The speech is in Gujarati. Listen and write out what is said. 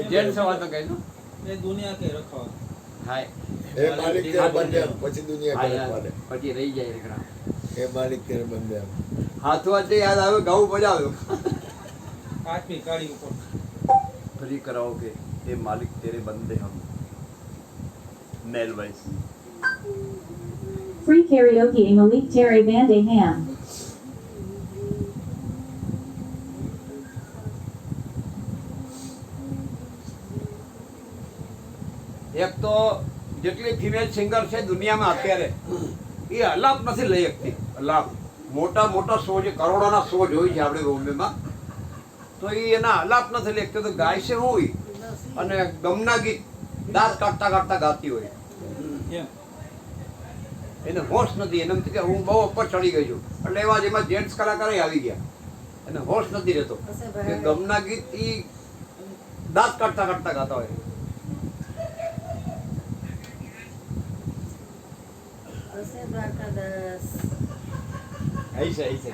જેન સવાલ તો કહી દો એ દુનિયા કે રખવા હાય એ માલિક તેરે બંદે હમ, પછી દુનિયા કે હા, રખવાડે. પછી રહી જાય એકડા એ માલિક તેરે બંદે હમ. હાથવાથી યાદ આવે ગાવું બજાવ્યો આઠમી કાળી ઉપર ફરી કરાવો કે એ માલિક તેરે બંદે હમ મેલ vice Free karaoke Malik Terry Bande Ham. એક તો જેટલી ફિમેલ સિંગર છે દુનિયામાં અત્યારે એ અલાપ નથી લઈ શકતી અલાપ મોટા મોટા શો જે કરોડોના શો જોઈ છે આપણે બોમ્બેમાં તો એ એના અલાપ નથી લઈ શકતી તો ગાય છે હોય અને ગમના ગીત દાંત કાઢતા કાઢતા ગાતી હોય એમ એને હોશ નથી એને એમ કે હું બહુ ઉપર ચડી ગઈ છું એટલે એવા જ એમાં જેન્ટ્સ કલાકાર આવી ગયા એને હોશ નથી રહેતો કે ગમના ગીત એ દાંત કાઢતા કાઢતા ગાતા હોય દ્વારકાદાસ આઈ છે